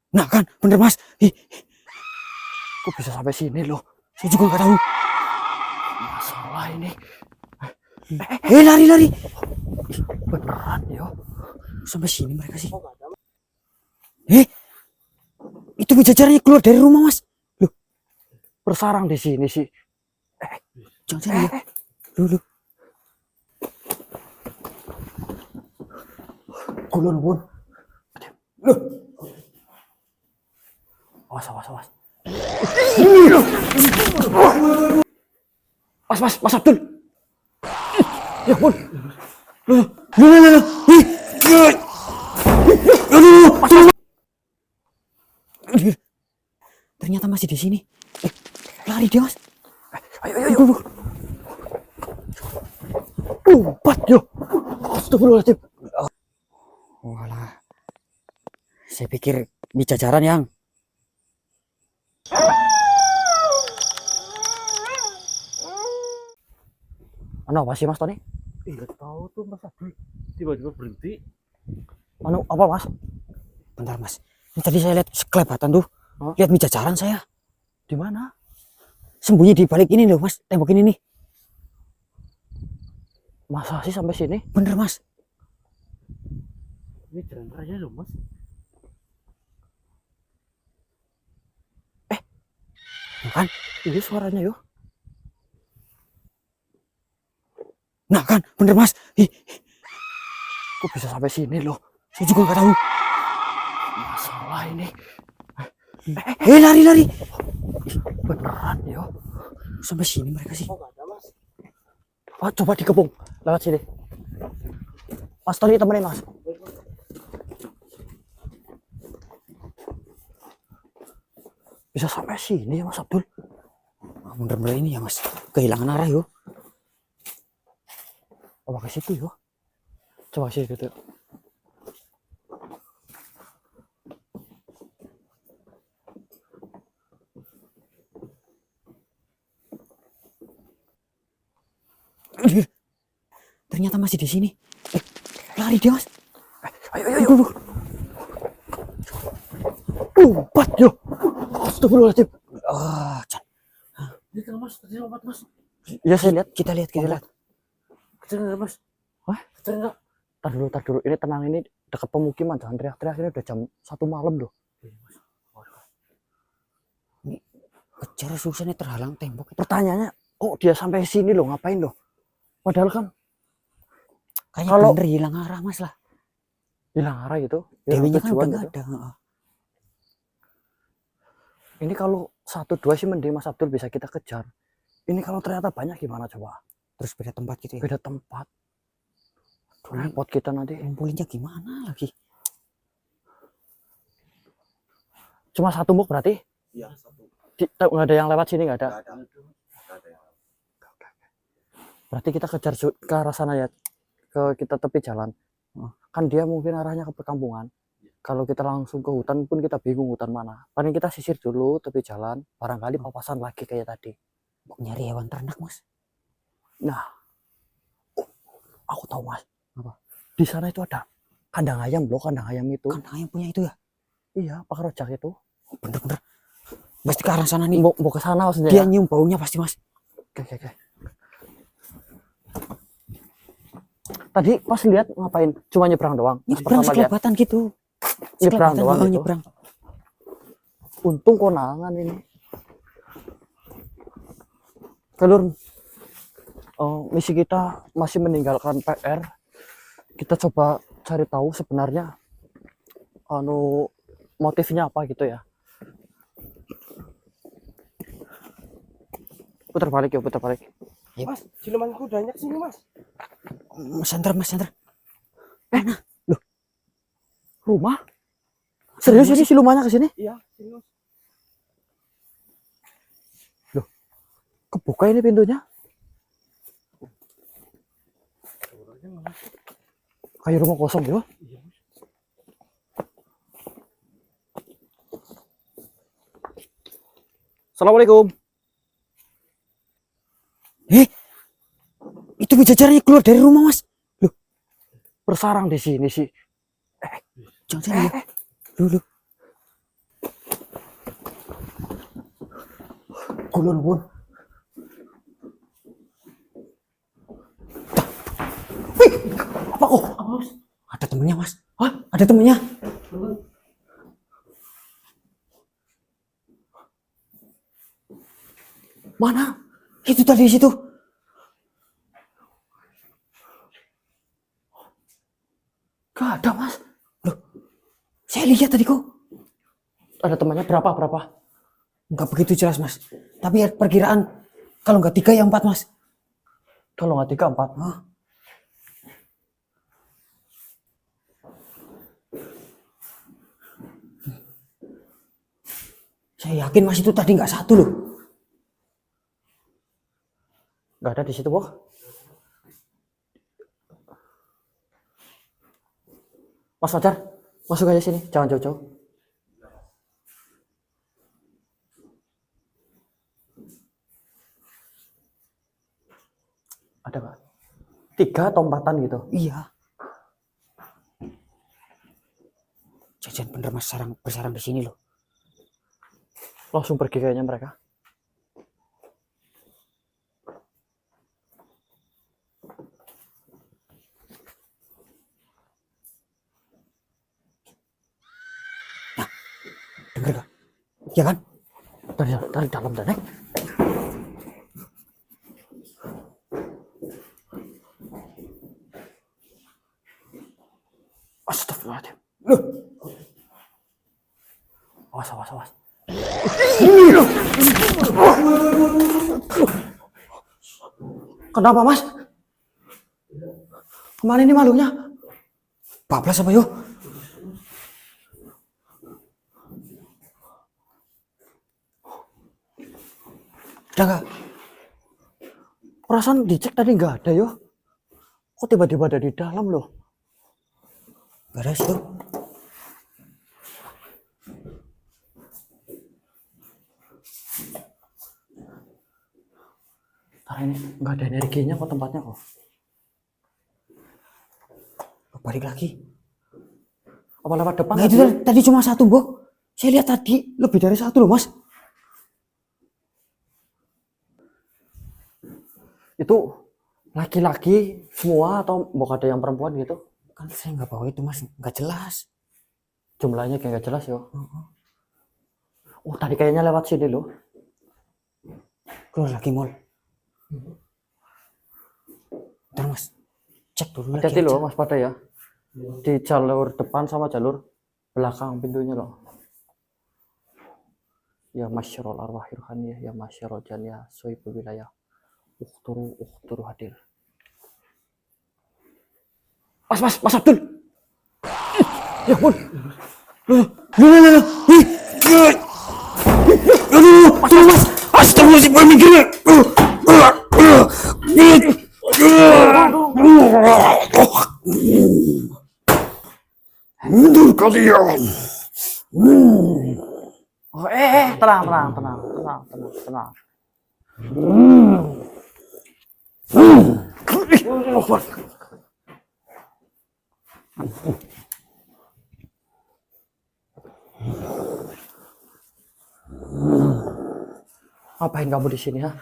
Nah kan, bener mas. Ih, kok bisa sampai sini loh? Saya juga nggak tahu. Masalah ini. Lari. Beneran yo. Sampai sini mereka sih. Itu penjajarannya keluar dari rumah mas. Loh, Bersarang di sini sih. jangan ya. Loh. Kulon pun. Loh. Awas. Ini loh. Mas Abdul. Ya ampun. Loh. Ih. Aduh. Ternyata masih di sini. Lari dia mas. Ayo. Lompat yo. Astagfirullahaladzim. Walah. Saya pikir bijajaran yang. Ano apa sih mas Tony? Iya tahu tuh Mas Abdul tiba-tiba berhenti. Ano apa mas? Bentar mas. Ini tadi saya lihat sekelebatan tuh. Hah? Lihat bijajaran saya. Di mana? Sembunyi di balik ini loh mas. Tembok ini nih. Masa sih sampai sini? Bener mas. Ini jalan raya loh Mas. Kan? Ini suaranya yo. Nah kan, bener mas. Ih, Kok bisa sampai sini loh? saya juga nggak tahu. Masalah ini. Lari. Beneran yo. Sampai sini mereka sih. Nggak ada Mas. Oh, coba dikepung lewat sini. Mas Tony temenin mas. Bisa sampai sini ya Mas Abdul. Bener-bener ini ya mas. Kehilangan arah yo. Coba ke situ yo. Coba ke situ. Ternyata masih di sini. Lari dia mas. Ayo. Lompat yo. Astagfirullahaladzim. Chan. Ini kan Mas, tadi lompat Mas. Ya saya lihat. Kita lihat. Kecil nggak Mas? Wah, Kecil nggak? tar dulu. Ini tenang, ini dekat pemukiman. Jangan teriak-teriak, ini udah jam 1 malam loh. Iya Mas. Kejar susah nih terhalang tembok. Pertanyaannya, kok dia sampai sini loh? Ngapain loh? Padahal kan Kayaknya Kalau- bener hilang arah mas lah. hilang arah gitu. Hilang Dewinya kan tujuan udah gitu. nggak ada. Ini kalau 1-2 sih mending Mas Abdul bisa kita kejar. Ini kalau ternyata banyak gimana coba? Terus beda tempat gitu ya. Beda tempat. Repot kita nanti. Ngumpulinnya gimana lagi? Cuma satu muk berarti? Iya satu. Nggak ada yang lewat sini, nggak ada. Nggak ada. Nggak ada yang. Berarti kita kejar ke arah sana ya. Kita tepi jalan. Kan dia mungkin arahnya ke perkampungan. Kalau kita langsung ke hutan pun kita bingung hutan mana. Paling kita sisir dulu tepi jalan. Barangkali papasan lagi kayak tadi. Nyari hewan ternak mas. Nah, aku tahu mas. Apa? Di sana itu ada kandang ayam loh, kandang ayam itu. Kan yang punya itu ya. Iya, Pak Rojak itu. Bener. Pasti ke arah sana nih. Mau ke sana maksudnya. Dia Ya? nyium baunya pasti mas. Oke. Tadi pas lihat ngapain? Cuma nyebrang doang. Pas Nyebrang pertama lihat. sekelebatan gitu. Nyebrang doang gitu. Nyebrang. Untung konangan ini. Kelur, misi kita masih meninggalkan PR. Kita coba cari tahu sebenarnya motifnya apa gitu ya. Putar balik. Mas, silumanku banyak sini Mas. Mas Center. Mana? Loh. Rumah? Serius ini silumannya ke sini? Iya, sini Mas. Kebuka ini pintunya. Orangnya nggak masuk. Kayak rumah kosong ya. Iya Mas. Assalamualaikum. Itu bijajarannya keluar dari rumah mas. Loh, Bersarang di sini sih. jangan ya. Loh. Kulon pun. Wih, apa kok? Ada temennya mas. Hah? Ada temennya? Mana? Itu tadi di situ. Gak ada mas. Loh, saya lihat tadi kok. Ada temannya berapa? Enggak begitu jelas mas. Tapi ya perkiraan kalau nggak 3 ya 4 mas. Kalau nggak 3 4. Hah? Saya yakin mas itu tadi nggak 1 loh. Nggak ada di situ kok. Mas Fajar, masuk aja sini, jangan jauh-jauh. Ada nggak? 3 atau 4-an gitu? Iya. Jajan bener mas bersarang di sini loh. Langsung pergi kayaknya mereka. Denger gak? Ya kan? Dari dalam dan Astagfirullahaladzim. Loh. Awas. Kenapa mas? Kemana ini malunya? Bablas apa yuk? Udah gak? Perasaan dicek tadi nggak ada yo. Kok tiba-tiba ada di dalam loh? Gak ada situ. Ntar ini nggak ada energinya kok tempatnya kok. Balik lagi. Apa lewat depan? Nah, itu tadi cuma 1 Bok. Saya lihat tadi lebih dari 1 loh mas. Itu laki-laki semua atau mau ada yang perempuan gitu? Kan saya nggak bawa itu mas, nggak jelas. Jumlahnya kayak nggak jelas yo. Oh tadi kayaknya lewat sini loh. Keluar lagi mall. Ntar mas, cek dulu. Hati-hati loh mas pada ya. Di jalur depan sama jalur belakang pintunya loh. Ya masyarul arwahir khaniyah, ya masyarul janiyah, sohibul wilayah. Ukturu hadir. Mas Abdul. Ya ampun. Aduh, mas. Astagfirullahaladzim. Mundur kalian. Oh, tenang. Ngapain kamu di sini, ha?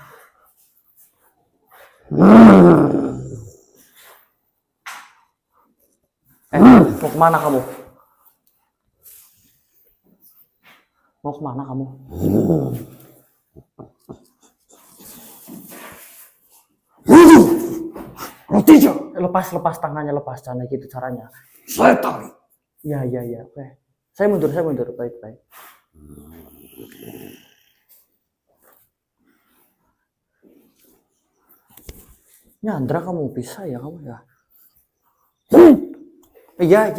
Mau kemana kamu? Tidak. Lepas tangannya, lepas sana gitu caranya. Saya tahu. Ya. Oke. Saya mundur. Baik. Nyandra kamu bisa ya kamu ya? Iya.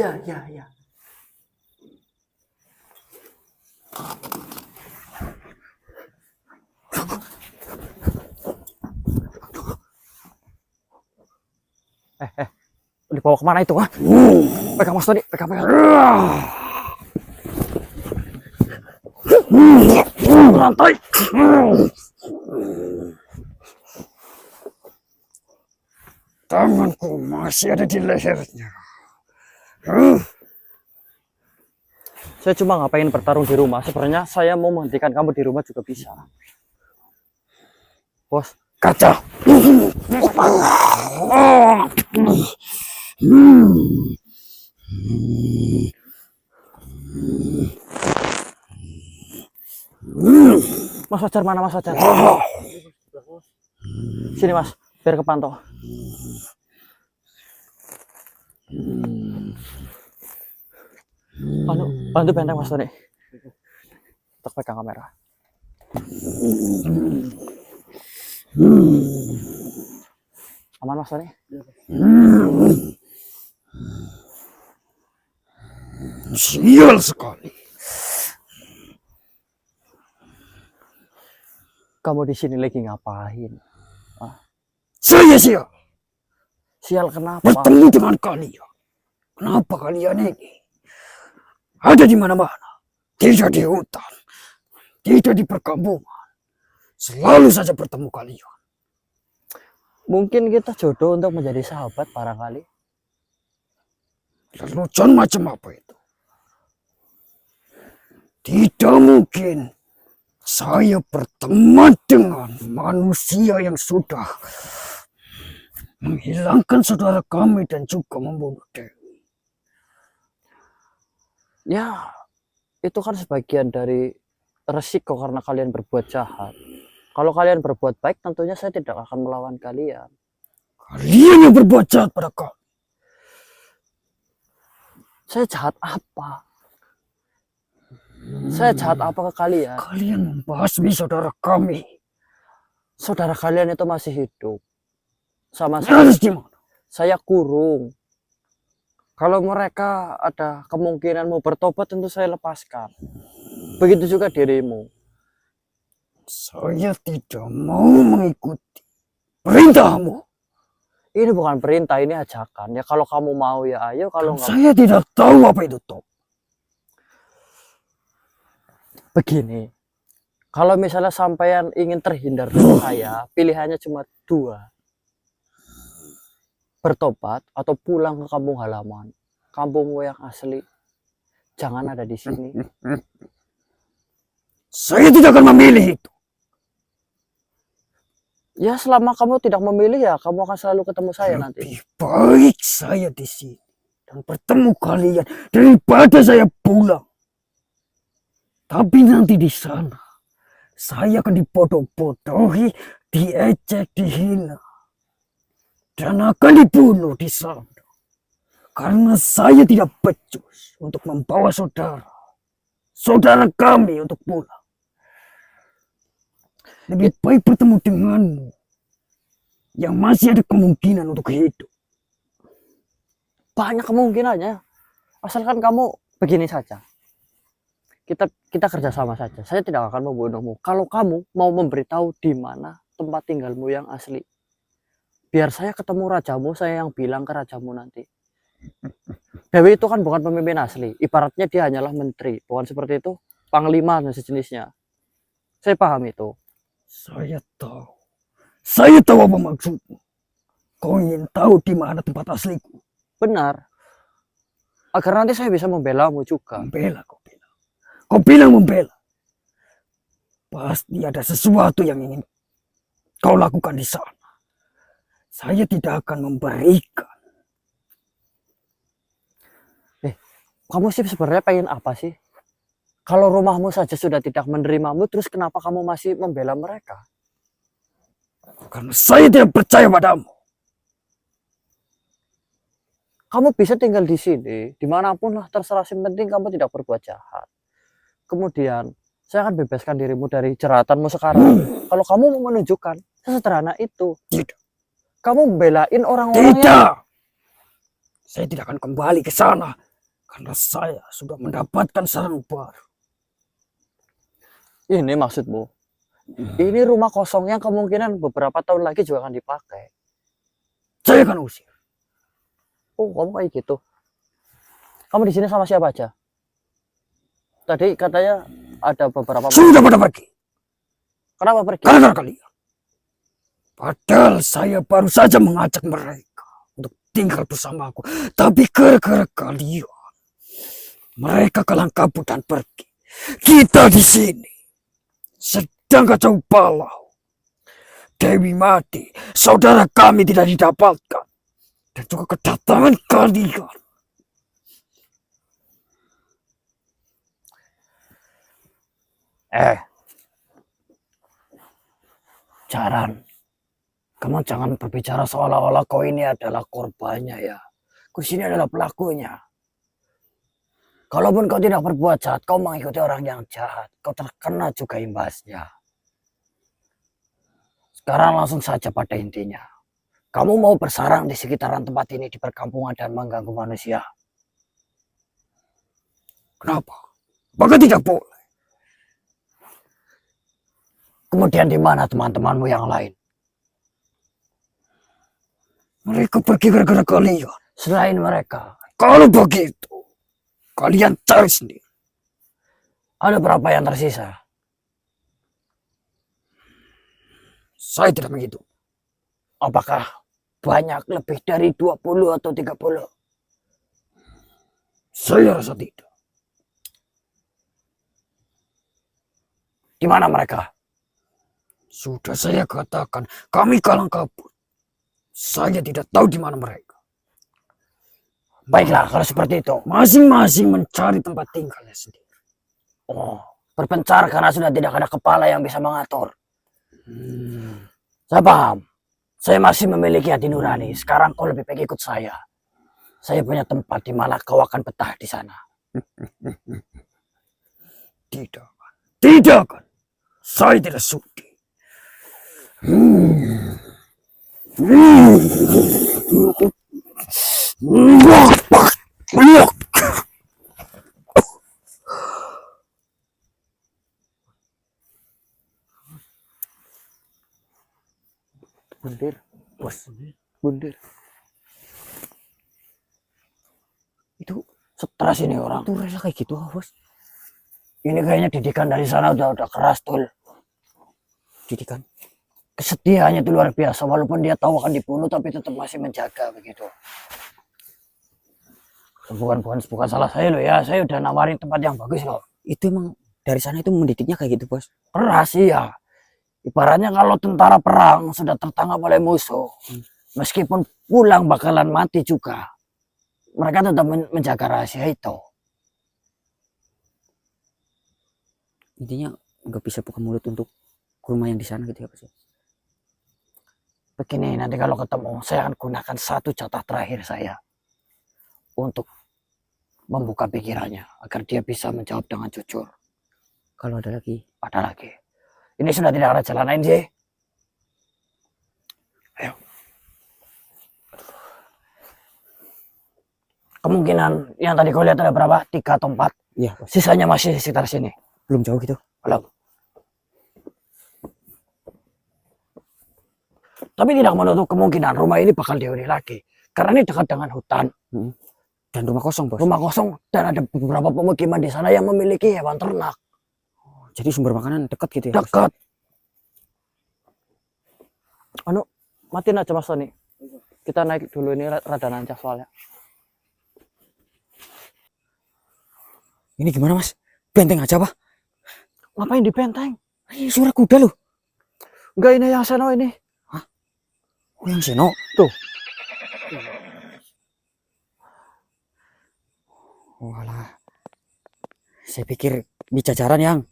Dibawa kemana itu, ha? Pegang mas tadi, pegang. Rantai. Tanganku masih ada di lehernya. Saya cuma ngapain bertarung di rumah. Sebenarnya saya mau menghentikan kamu di rumah juga bisa. Bos, Kaca. Mas Fajar mana Mas Fajar? Sini Mas, biar kepantau. Bantu benteng Mas Tony. Untuk pegang kamera. Aman Mas Tony? Sial sekali. Kamu di sini lagi ngapain? Saya sial Sial kenapa? bertemu dengan kalian. Kenapa kalian ini ada di mana-mana? Tidak di hutan, tidak di perkampungan. Selalu saja bertemu kalian. Mungkin kita jodoh untuk menjadi sahabat barangkali. Lelucon macam apa itu? Tidak mungkin saya berteman dengan manusia yang sudah menghilangkan saudara kami dan juga membunuh Dewi. Ya, itu kan sebagian dari resiko karena kalian berbuat jahat. Kalau kalian berbuat baik, tentunya saya tidak akan melawan kalian. Kalian yang berbuat jahat pada kami. Saya jahat apa? Saya jahat apa ke kalian? Kalian membasmi saudara kami. Saudara kalian itu masih hidup. Sama saya, Harus di mana? saya kurung. Kalau mereka ada kemungkinan mau bertobat, tentu saya lepaskan. Begitu juga dirimu. Saya tidak mau mengikuti perintahmu. Ini bukan perintah, ini ajakan. Ya kalau kamu mau ya ayo, kalau enggak Saya tidak tahu apa itu top. begini. Kalau misalnya sampean ingin terhindar dari saya, pilihannya cuma dua. Bertobat atau pulang ke kampung halaman. Kampungmu yang asli. Jangan ada di sini. Saya tidak akan memilih itu. Ya selama kamu tidak memilih ya kamu akan selalu ketemu saya nanti. Lebih baik saya di sini dan bertemu kalian daripada saya pulang. Tapi nanti di sana saya akan dibodoh-bodohi, diejek, dihina, dan akan dibunuh di sana. Karena saya tidak becus untuk membawa saudara kami untuk pulang. Lebih baik bertemu denganmu yang masih ada kemungkinan untuk hidup. Banyak kemungkinannya. Asalkan kamu begini saja. Kita kerjasama saja. Saya tidak akan membunuhmu. Kalau kamu mau memberitahu di mana tempat tinggalmu yang asli. Biar saya ketemu rajamu, saya yang bilang ke rajamu nanti. Dewi itu kan bukan pemimpin asli. Ibaratnya dia hanyalah menteri. Bukan seperti itu. Panglima dan sejenisnya. Saya paham itu. Saya tahu. Saya tahu apa maksudmu. Kau ingin tahu di mana tempat asliku. Benar. Agar nanti saya bisa membelamu juga. Membela kau bilang. Kau bilang membela. Pasti ada sesuatu yang ingin kau lakukan di sana. Saya tidak akan memberikan. Kamu sih sebenarnya pengen apa sih? Kalau rumahmu saja sudah tidak menerimamu, terus kenapa kamu masih membela mereka? Karena saya tidak percaya padamu. Kamu bisa tinggal di sini, dimanapun lah, terserah. Yang penting kamu tidak berbuat jahat. Kemudian, saya akan bebaskan dirimu dari jeratanmu sekarang. Kalau kamu mau menunjukkan, sesederhana itu. Tidak. Kamu membelain orang-orang Tidak. Saya tidak akan kembali ke sana. Karena saya sudah mendapatkan sarang baru. Ini maksudmu? Ini rumah kosong yang kemungkinan beberapa tahun lagi juga akan dipakai. Saya akan usir. Oh, kamu kayak gitu. Kamu di sini sama siapa aja? Tadi katanya ada beberapa. Sudah pada pergi. Kenapa pergi? Karena kalian. Padahal saya baru saja mengajak mereka untuk tinggal bersamaku. Tapi gara-gara kalian, mereka kalang kabut dan pergi. Kita di sini sedang kacau balau. Dewi mati, saudara kami tidak didapatkan. Dan juga kedatangan kalian. Jaran, kamu jangan berbicara seolah-olah kau ini adalah korbannya ya. Kau sini adalah pelakunya. Kalaupun kau tidak berbuat jahat, kau mengikuti orang yang jahat. Kau terkena juga imbasnya. Sekarang langsung saja pada intinya. Kamu mau bersarang di sekitaran tempat ini di perkampungan dan mengganggu manusia. Kenapa? Maka tidak boleh. Kemudian di mana teman-temanmu yang lain? Mereka pergi gara-gara kalian. Selain mereka, kalau begitu, kalian cari sendiri. Ada berapa yang tersisa? Saya tidak menghitung. Apakah banyak lebih dari 20 atau 30? Saya rasa tidak. Di mana mereka? Sudah saya katakan, kami kalang kabut. Saya tidak tahu di mana mereka. Baiklah, kalau seperti itu, masing-masing mencari tempat tinggalnya sendiri. Oh, berpencar karena sudah tidak ada kepala yang bisa mengatur. Saya paham. Saya masih memiliki hati nurani. Sekarang kau lebih baik ikut saya. Saya punya tempat di mana kau akan betah di sana. Tidak. Tidak kan. Saya tidak sudi. Bundir, bos. Bundir. Itu stres ini orang. Itu rela kayak gitu, bos. Ini kayaknya didikan dari sana udah keras tuh. Didikan. Kesetiaannya itu luar biasa. Walaupun dia tahu akan dibunuh tapi tetap masih menjaga begitu. Bukan salah saya loh ya. Saya udah nawarin tempat yang bagus loh. Itu emang dari sana itu mendidiknya kayak gitu, bos. Keras ya. Ibaratnya kalau tentara perang sudah tertangkap oleh musuh, meskipun pulang bakalan mati juga, mereka tetap menjaga rahasia itu. Intinya nggak bisa buka mulut untuk ke rumah yang di sana gitu ya, bos. Begini, nanti kalau ketemu, saya akan gunakan satu jatah terakhir saya untuk membuka pikirannya agar dia bisa menjawab dengan jujur. Kalau ada lagi. Ada lagi. Ini sudah tidak ada jalan lain sih. Ayo. Kemungkinan yang tadi kau lihat ada berapa? 3 atau 4? Iya. Sisanya masih di sekitar sini. Belum jauh gitu. Belum. Tapi tidak menutup kemungkinan rumah ini bakal dihuni lagi. Karena ini dekat dengan hutan. Dan rumah kosong, bos. Rumah kosong dan ada beberapa pemukiman di sana yang memiliki hewan ternak. Jadi sumber makanan dekat gitu ya? Dekat. Anu, matiin aja Mas Tony. Kita naik dulu ini rada nancap soalnya. Ini gimana, Mas? Benteng aja, Pak? Ngapain di benteng? Ini suara kuda loh. Enggak, ini yang Seno ini. Hah? Oh, yang Seno? Tuh. Oh, alah. Saya pikir di Jajaran yang.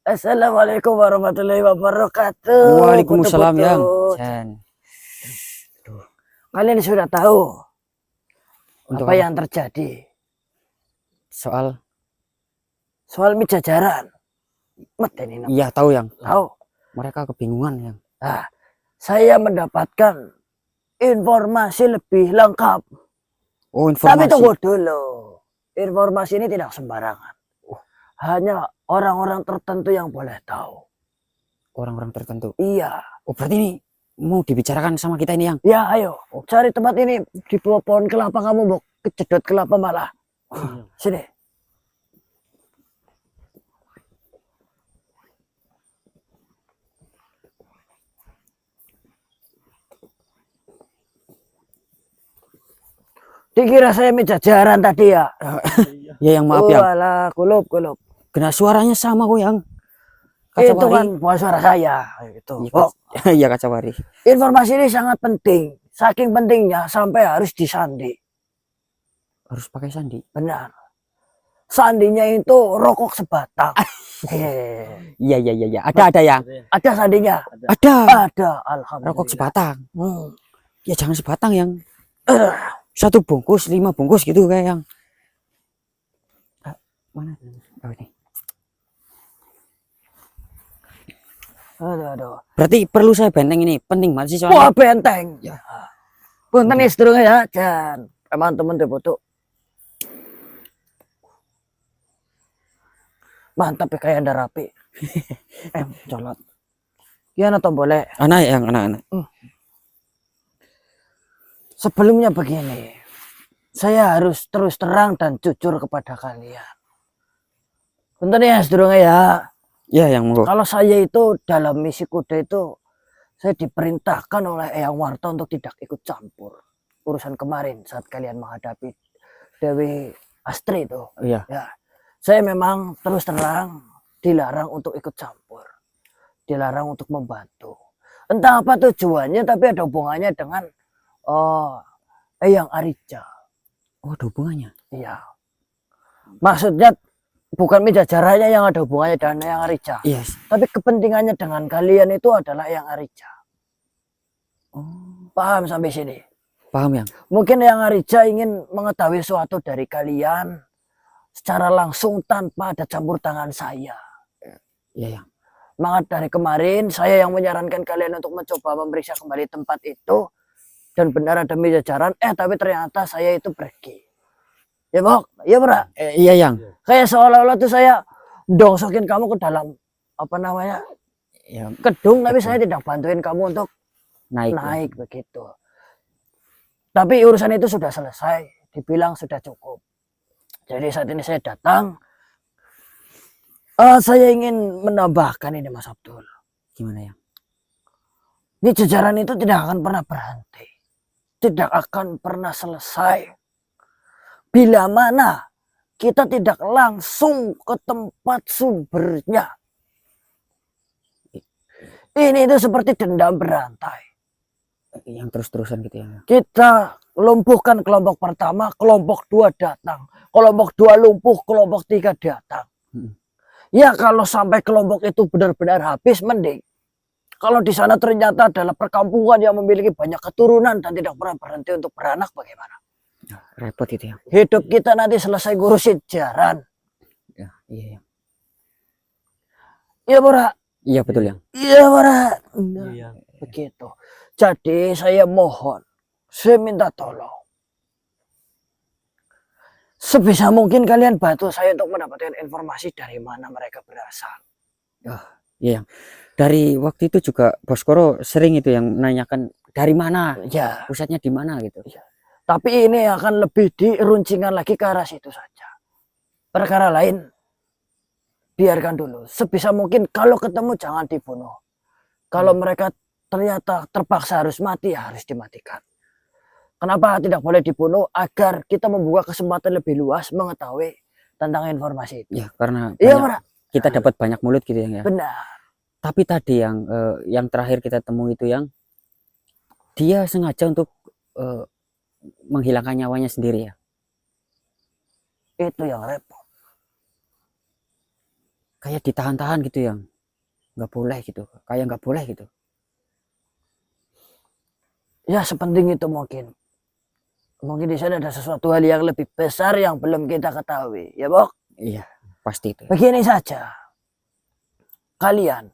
Assalamualaikum warahmatullahi wabarakatuh. Waalaikumsalam yang. Kalian sudah tahu Untuk apa yang terjadi soal mie Jajaran? Meten ini. iya tahu yang. Tahu. Mereka kebingungan yang. Nah, saya mendapatkan informasi lebih lengkap. Oh, Tapi informasi. tunggu dulu. Informasi ini tidak sembarangan. Hanya orang-orang tertentu yang boleh tahu. Orang-orang tertentu. Iya. Oh, berarti ini mau dibicarakan sama kita ini yang. Ya, ayo. Cari tempat ini di bawah pohon kelapa, kamu mau kejedot kelapa malah. Sini. Dikira saya jajaran tadi ya. Ya yang maaf Oh, yang. alah, kulub. Kena suaranya sama kok yang. Itu kan bukan suara saya. Itu. Oh, Iya Kacawari. informasi ini sangat penting. Saking pentingnya sampai harus disandi. Harus pakai sandi. Benar. Sandinya itu rokok sebatang. Iya. Ada yang. Ada sandinya? Ada. Ada, alhamdulillah. Rokok sebatang. Hmm. Ya jangan sebatang yang. 1 bungkus, 5 bungkus gitu kayak yang. Mana? Oh ini. Aduh. Berarti perlu saya benteng ini, penting banget sih Wah, soalnya. benteng. Ya. Punten istri ya, Jan. Emang temen deh foto. Mantap ya kayak anda rapi. Colot. Gimana tombolnya? Anak-anak. Sebelumnya begini. Saya harus terus terang dan jujur kepada kalian. Punten ya, sedurunge ya. Ya yang monggo. Kalau saya itu dalam misi kuda itu saya diperintahkan oleh Eyang Warta untuk tidak ikut campur urusan kemarin saat kalian menghadapi Dewi Astri itu. Iya. Ya, saya memang terus terang dilarang untuk ikut campur, dilarang untuk membantu. Entah apa tujuannya, tapi ada hubungannya dengan Eyang Arija. Oh, ada hubungannya. Iya. Maksudnya bukan Mijajaranya yang ada hubungannya dengan Eyang Arija. Yes. Tapi kepentingannya dengan kalian itu adalah Eyang Arija. Oh, Paham sampai sini? paham yang. Mungkin Eyang Arija ingin mengetahui sesuatu dari kalian secara langsung tanpa ada campur tangan saya. Iya yang. Maka dari kemarin saya yang menyarankan kalian untuk mencoba memeriksa kembali tempat itu. Dan benar ada Mijajaran, tapi ternyata saya itu pergi. Ya Bok, ya Bra. Iya yang. Kayak seolah-olah tuh saya dongsokin kamu ke dalam apa namanya Ya, gedung, tapi saya tidak bantuin kamu untuk naik begitu. Tapi urusan itu sudah selesai, dibilang sudah cukup. Jadi saat ini saya datang, saya ingin menambahkan ini Mas Abdul. Gimana yang? Ini jajaran itu tidak akan pernah berhenti, tidak akan pernah selesai. Bila mana kita tidak langsung ke tempat sumbernya. Ini itu seperti dendam berantai. Yang terus-terusan gitu ya. Kita lumpuhkan kelompok pertama, kelompok 2 datang. Kelompok 2 lumpuh, kelompok 3 datang. Ya kalau sampai kelompok itu benar-benar habis, mending. Kalau di sana ternyata adalah perkampungan yang memiliki banyak keturunan dan tidak pernah berhenti untuk beranak, bagaimana? Ya, repot itu ya. Hidup kita nanti selesai ngurusin jaran. Ya, iya yang. Iya, Bora. Iya betul yang. Iya, Bora. Nah, Iya. begitu. Jadi saya mohon, saya minta tolong. Sebisa mungkin kalian bantu saya untuk mendapatkan informasi dari mana mereka berasal. Iya yang. Dari waktu itu juga Boskoro sering itu yang menanyakan dari mana, Ya, pusatnya di mana gitu. tapi ini akan lebih diruncingan lagi ke arah situ saja. Perkara lain, biarkan dulu. Sebisa mungkin kalau ketemu jangan dibunuh. Kalau mereka ternyata terpaksa harus mati, ya harus dimatikan. Kenapa tidak boleh dibunuh? Agar kita membuka kesempatan lebih luas mengetahui tentang informasi itu. Ya karena Iya, banyak- Bora. kita dapat banyak mulut gitu ya. Benar. Tapi tadi yang terakhir kita temui itu yang dia sengaja untuk menghilangkan nyawanya sendiri ya. Itu yang repot. Kayak ditahan-tahan gitu yang nggak boleh gitu. Kayak nggak boleh gitu. Ya sepenting itu mungkin. Mungkin di sana ada sesuatu hal yang lebih besar yang belum kita ketahui. Ya, Bok? Iya pasti itu. Begini saja. Kalian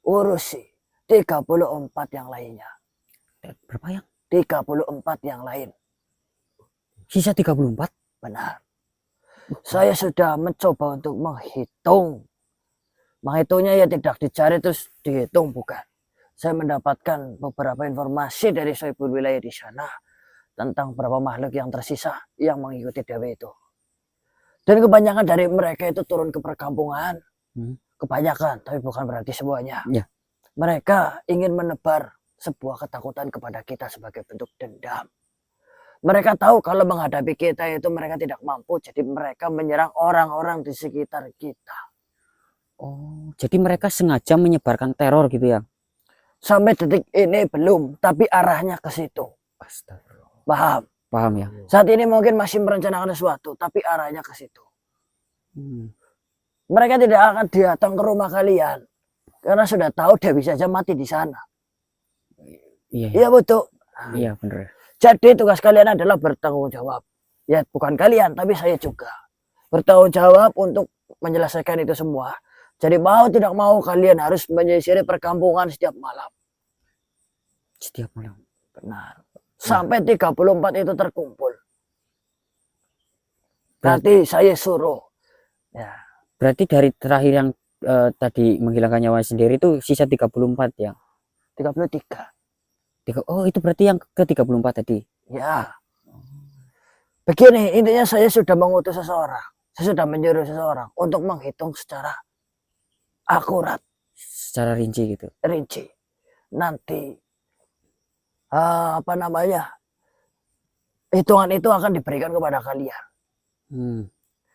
urusi 34 yang lainnya. Berapa yang? 34 yang lain. Sisa 34? Benar. Saya sudah mencoba untuk menghitung. Menghitungnya ya tidak dicari terus dihitung, bukan. Saya mendapatkan beberapa informasi dari Soebul wilayah di sana tentang beberapa makhluk yang tersisa yang mengikuti Dewi itu. Dan kebanyakan dari mereka itu turun ke perkampungan. Kebanyakan, tapi bukan berarti semuanya. Ya. Mereka ingin menebar sebuah ketakutan kepada kita sebagai bentuk dendam. Mereka tahu kalau menghadapi kita itu mereka tidak mampu, jadi mereka menyerang orang-orang di sekitar kita. Oh, jadi mereka sengaja menyebarkan teror gitu ya? Sampai detik ini belum, tapi arahnya ke situ. Astagfirullah. Paham? Paham ya? Saat ini mungkin masih merencanakan sesuatu, tapi arahnya ke situ. Hmm. Mereka tidak akan datang ke rumah kalian karena sudah tahu Dewi saja mati di sana. Iya, Iya betul. iya bener. Jadi tugas kalian adalah bertanggung jawab. Ya bukan kalian, tapi saya juga. Bertanggung jawab untuk menyelesaikan itu semua. Jadi mau tidak mau kalian harus menyisiri perkampungan setiap malam. Setiap malam. Benar. Sampai 34 itu terkumpul. Nanti saya suruh. Ya. Berarti dari terakhir yang tadi menghilangkan nyawa sendiri itu sisa 34 ya? 33. Oh, itu berarti yang ke-34 tadi. Ya. Begini, intinya saya sudah mengutus seseorang. Saya sudah menyuruh seseorang untuk menghitung secara akurat, Secara rinci gitu. rinci. Nanti apa namanya? Hitungan itu akan diberikan kepada kalian.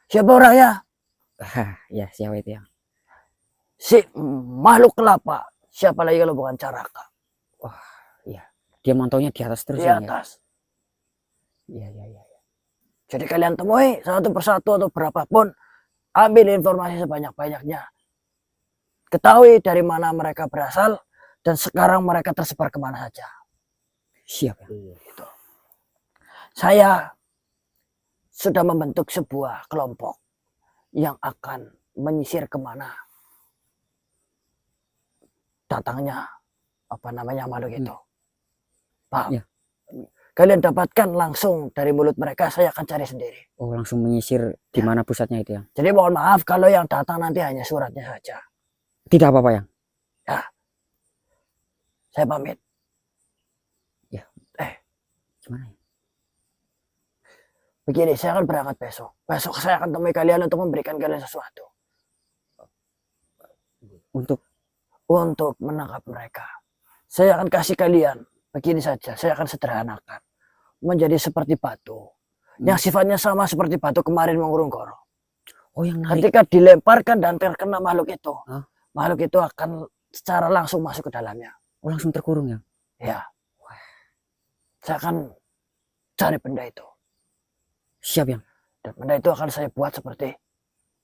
Siapa orangnya? Ya, siapa itu ya? Si makhluk kelapa. Siapa lagi kalau bukan Caraka? Dia mantaunya di atas terus Di ya? atas. Iya. Jadi kalian temui satu persatu atau berapapun, ambil informasi sebanyak-banyaknya. Ketahui dari mana mereka berasal dan sekarang mereka tersebar kemana saja. Siap ya? Gitu. Saya sudah membentuk sebuah kelompok yang akan menyisir kemana datangnya makhluk itu. Paham? Ya. Kalian dapatkan langsung dari mulut mereka, saya akan cari sendiri. Oh, langsung menyisir di mana pusatnya itu ya? Jadi mohon maaf kalau yang datang nanti hanya suratnya saja. Tidak apa-apa ya? Saya pamit. Gimana ya? Begini, saya akan berangkat besok. Besok saya akan temui kalian untuk memberikan kalian sesuatu. Untuk menangkap mereka. Saya akan kasih kalian, begini saja, saya akan sederhanakan. Menjadi seperti batu. Yang sifatnya sama seperti batu kemarin Mangurunggoro. Oh, yang narik. Ketika dilemparkan dan terkena makhluk itu, Hah? makhluk itu akan secara langsung masuk ke dalamnya. Oh, langsung terkurung ya? Ya. Saya akan cari benda itu. Siap ya? Dan benda itu akan saya buat seperti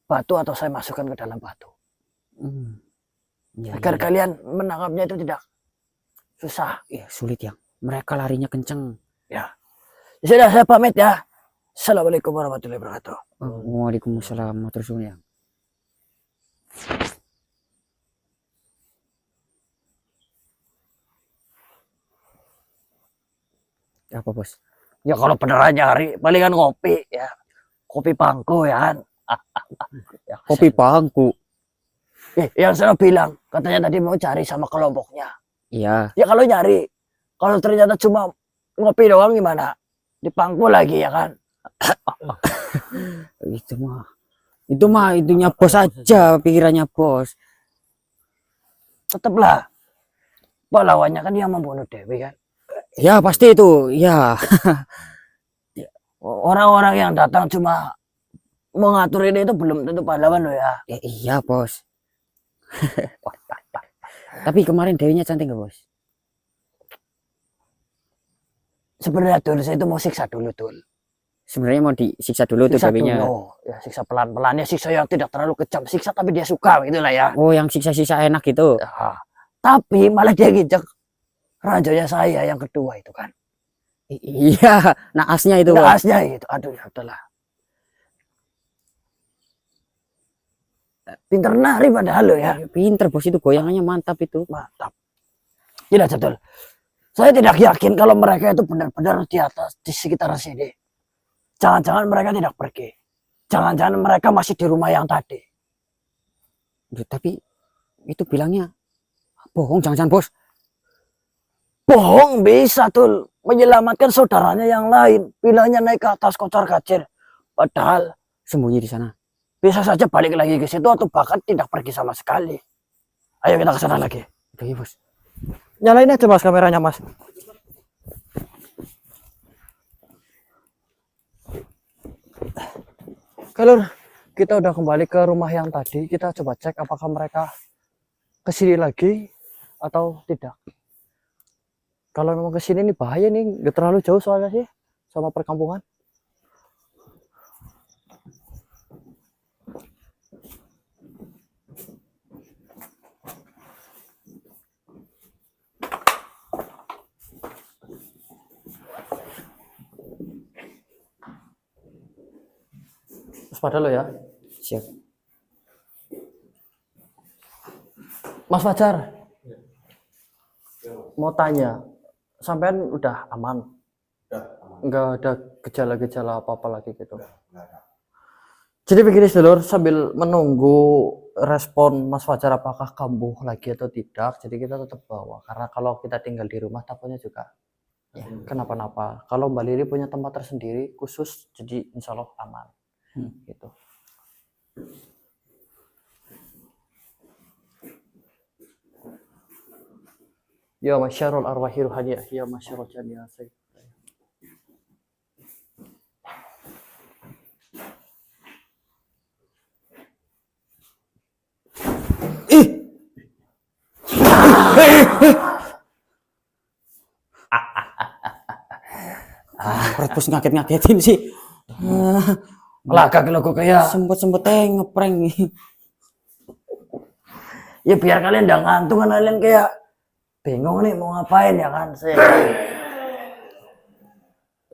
batu atau saya masukkan ke dalam batu. Ya, Agar ya. kalian menangkapnya itu tidak susah. Ya, sulit ya. Mereka larinya kenceng. Ya. Sudah, saya pamit ya. Assalamualaikum warahmatullahi wabarakatuh. Waalaikumsalam warahmatullahi wabarakatuh. Apa bos? Ya kalau beneran nyari, palingan ngopi ya. Kopi pangku ya kan. Ya, Kopi bangku. yang saya bilang, katanya tadi mau cari sama kelompoknya. Iya. Ya kalau nyari, kalau ternyata cuma ngopi doang gimana? Di pangku lagi ya kan. Itu mah itunya bos aja, pikirannya bos. Tetaplah. Pahlawannya kan dia membunuh Dewi kan. Ya pasti itu, ya. Orang-orang yang datang cuma mengatur ini itu belum tentu pahlawan loh ya. Iya bos. Tapi kemarin Dewinya cantik nggak bos? Sebenarnya Dul, saya itu mau siksa dulu Dul. Sebenarnya mau disiksa dulu tuh Siksa Dewinya. dulu. Ya siksa pelan-pelan, ya siksa yang tidak terlalu kejam. Siksa tapi dia suka gitu lah ya. Oh, yang siksa-siksa enak gitu. Ya. Tapi malah dia nginjek rajanya saya yang kedua itu kan. Iya, naasnya itu bos. Naasnya itu. Aduh ya udahlah. Pinter nari padahal lo ya. Pinter bos, itu goyangannya mantap itu. Mantap. Tidak betul. Saya tidak yakin kalau mereka itu benar-benar di atas, di sekitar sini. Jangan-jangan mereka tidak pergi. Jangan-jangan mereka masih di rumah yang tadi. Tapi itu bilangnya bohong, jangan-jangan bos. Bohong bisa tuh menyelamatkan saudaranya yang lain. Bilangnya naik ke atas kocar kacir. Padahal Sembunyi di sana. bisa saja balik lagi ke situ atau bahkan tidak pergi sama sekali. Ayo kita ke sana lagi. Oke bos. Nyalain aja mas kameranya mas. Kalau kita udah kembali ke rumah yang tadi, kita coba cek apakah mereka kesini lagi atau tidak. Kalau memang kesini nih bahaya nih, nggak terlalu jauh soalnya sih sama perkampungan. Waspada lo ya. Siap. Mas Fajar, mau tanya, sampean udah aman? Nggak ada gejala-gejala apa-apa lagi gitu? Jadi begini sedulur, sambil menunggu respon Mas Fajar apakah kambuh lagi atau tidak, jadi kita tetap bawa. Karena kalau kita tinggal di rumah takutnya juga ya, kenapa-napa. Kalau Mbak Lili punya tempat tersendiri khusus, jadi insya Allah aman. Gitu. Ya masyarul arwahi ruhaniyah, ya masyarul jami'ah. Perut bos ngaget-ngagetin sih. Lah kagak kok kayak Sempet-sempetnya ngeprank nih. ya biar kalian udah ngantuk kan, kalian kayak bingung nih mau ngapain ya kan. Saya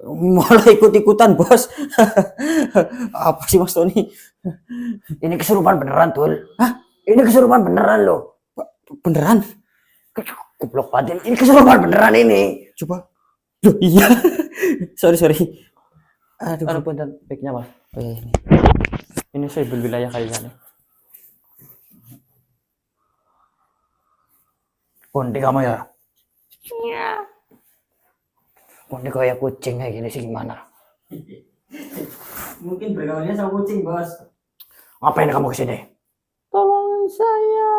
Malah ikut-ikutan bos. Apa sih Mas Tony? ini kesurupan beneran tuh. Hah? Ini kesurupan beneran loh. Beneran? Goblok batin. Ini kesurupan beneran ini. Coba. Loh, iya. sorry. Aduh. Aduh punten picknya Mas. Oh, iya, ini. Ini saya wilayah kayaknya nih. Kunti kamu ya? Iya. Kunti kayak kucing kayak gini sih gimana? Mungkin bergaulnya sama kucing bos. Ngapain kamu kesini? Tolongin saya,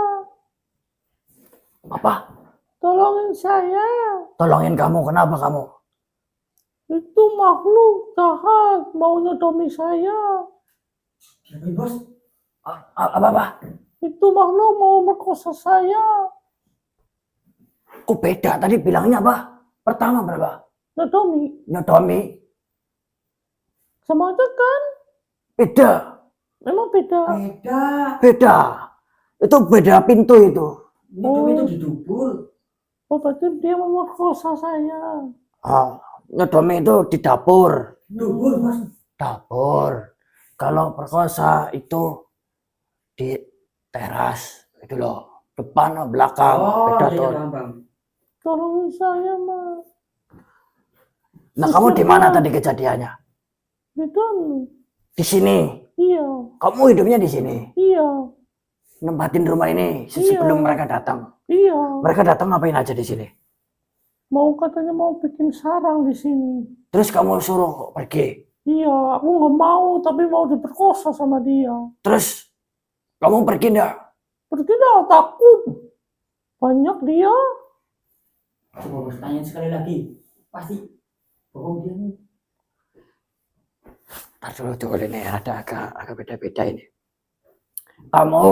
Apa? tolongin saya. Tolongin kamu, kenapa kamu? Itu makhluk jahat mau nyodomi saya. Siapa bos? Apa? Itu makhluk mau merkosa saya. Kok beda? Tadi bilangnya apa? Pertama berapa? Nyodomi. Nyodomi? Sama aja kan? Beda. Memang beda. Beda. Itu beda pintu itu. Itu didubur. Oh, berarti dia mau merkosa saya. Nyodomi itu di dapur. Dubur bos. Dapur. Kalau perkosa itu di teras. Itu loh. Depan atau belakang. Beda tuh. Tolongin saya, Mas. Nah, kamu di mana tadi kejadiannya? Di dalam. Di sini. Iya, Kamu hidupnya di sini. iya, Nempatin rumah ini sebelum mereka datang. iya. Mereka datang ngapain aja di sini? Katanya mau bikin sarang di sini. Terus kamu suruh pergi. Iya, aku nggak mau, tapi mau diperkosa sama dia. Terus kamu pergi enggak? Pergi dah, takut. Banyak dia. Coba bos tanyain sekali lagi. Pasti bohong dia nih. Ntar dulu ini ada agak beda-beda ini. Kamu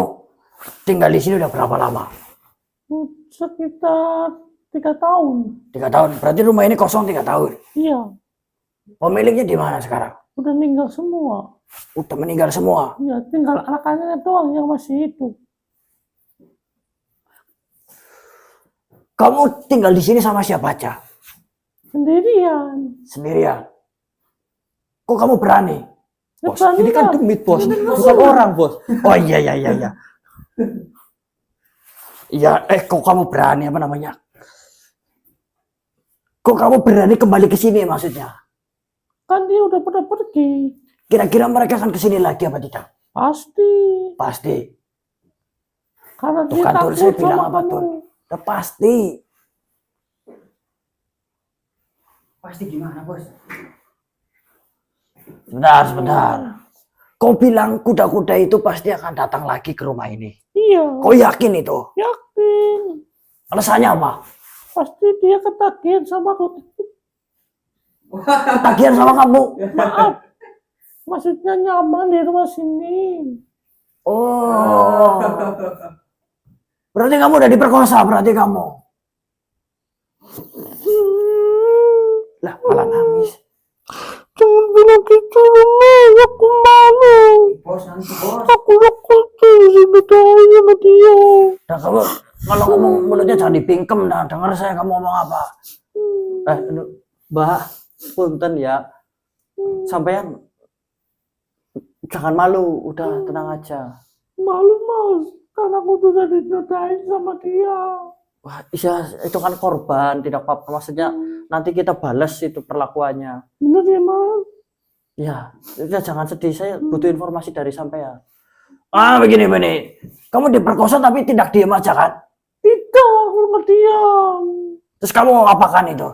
tinggal di sini udah berapa lama? Sekitar 3 tahun. 3 tahun. Berarti rumah ini kosong 3 tahun. Iya, Pemiliknya di mana sekarang? udah meninggal semua. Udah meninggal semua. Ya, tinggal anak-anaknya doang yang masih hidup. Kamu tinggal di sini sama siapa aja? Sendirian. Sendirian. Kok kamu berani? Ya, Bos, berani ini kan lah. demit bos, Ini kan bukan orang bos. Oh iya. Iya, kok kamu berani apa namanya? Kok kamu berani kembali ke sini maksudnya? Kan dia udah pada pergi. Kira-kira mereka akan ke sini lagi apa tidak? Pasti. Pasti. Karena Tuh dia kan, Tul, saya takut bilang sama apa, kamu. Tul? Udah pasti. Pasti gimana bos? Sebentar. Kau bilang kuda-kuda itu pasti akan datang lagi ke rumah ini. Iya, Kau yakin itu? yakin. Alasannya apa? Pasti dia ketagihan sama aku. Ketagihan sama kamu. Maaf. Maksudnya nyaman di rumah sini. Oh. Berarti kamu udah diperkosa, berarti kamu. Lah, malah nangis. Jangan bilang gitu, Mama. Aku malu. Bos, nanti bos. Aku takut tuh sebetulnya sama dia. Nah, kamu kalau ngomong mulutnya jangan dipingkem, nah dengar saya kamu ngomong apa. Mbak, punten ya. Sampean jangan malu, udah tenang aja. Malu, Mas. Karena aku tuh udah dinodain sama dia. Wah, iya, itu kan korban, tidak apa-apa. Maksudnya nanti kita balas itu perlakuannya. Bener ya, Mas? Ya jangan sedih. Saya butuh informasi dari sampean. Ah, begini. Kamu diperkosa tapi tidak diam aja kan? Tidak, aku nggak diam. Terus kamu apakan itu?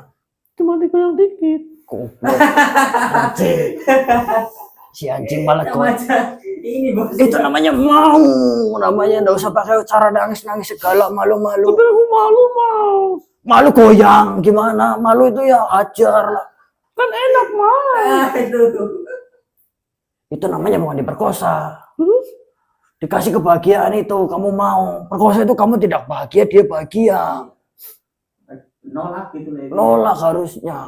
Cuma digoyang dikit. Goblok. Anjing. Si anjing malah kau. Ini bos. Itu namanya mau. Namanya nggak usah pakai cara nangis segala malu-malu. Tapi aku malu, Mas. Malu goyang gimana? Malu itu ya ajar lah. Kan enak, Mas. Itu namanya bukan diperkosa. Terus? Dikasih kebahagiaan itu kamu mau. Perkosa itu kamu tidak bahagia, dia bahagia. Nolak gitu lah. Nolak harusnya.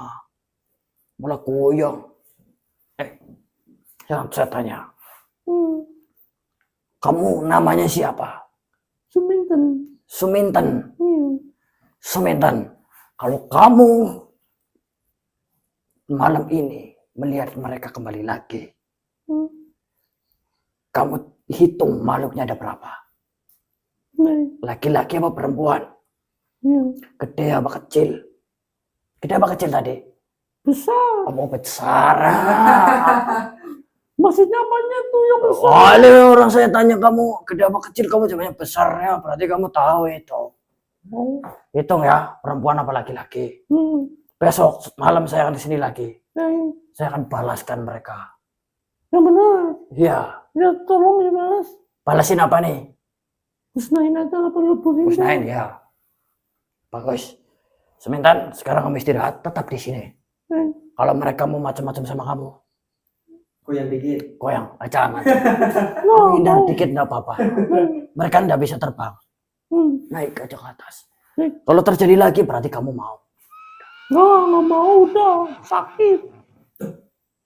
Malah goyang. Saya tanya, kamu namanya siapa? Suminten. Suminten. Hmm. Suminten. Kalau kamu malam ini melihat mereka kembali lagi, kamu hitung makhluknya ada berapa? Nih. Laki-laki apa perempuan? Iya. Gede apa kecil? Gede apa kecil tadi? Besar. Oh, besar. Maksudnya apanya tuh yang besar? Oleh orang saya tanya kamu gede apa kecil, kamu jawabnya besarnya, berarti kamu tahu itu. Oh. Hitung ya, perempuan apa laki-laki. Besok malam saya akan di sini lagi. Saya akan balaskan mereka. Yang benar. Iya. Ya tolong ya, Mas. Balasin apa nih? Musnahin aja lah perlu burin. Musnahin ya. Bagus. Semintan, sekarang kamu istirahat, tetap di sini. Kalau mereka mau macam-macam sama kamu, Goyang dikit. goyang, jangan. No, Hindar no. dikit nggak apa-apa. Mereka nggak bisa terbang. Naik aja ke atas. Baik. Kalau terjadi lagi berarti kamu mau. Nggak mau udah. Sakit.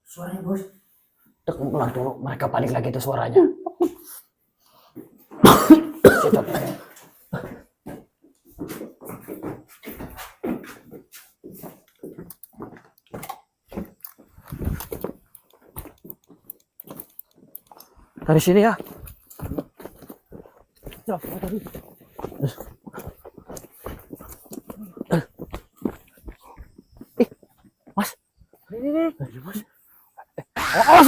Suaranya bos. Ulang dulu, mereka balik lagi itu suaranya. Situ. Dari sini ya. Mas. Ini. Mas. Oh,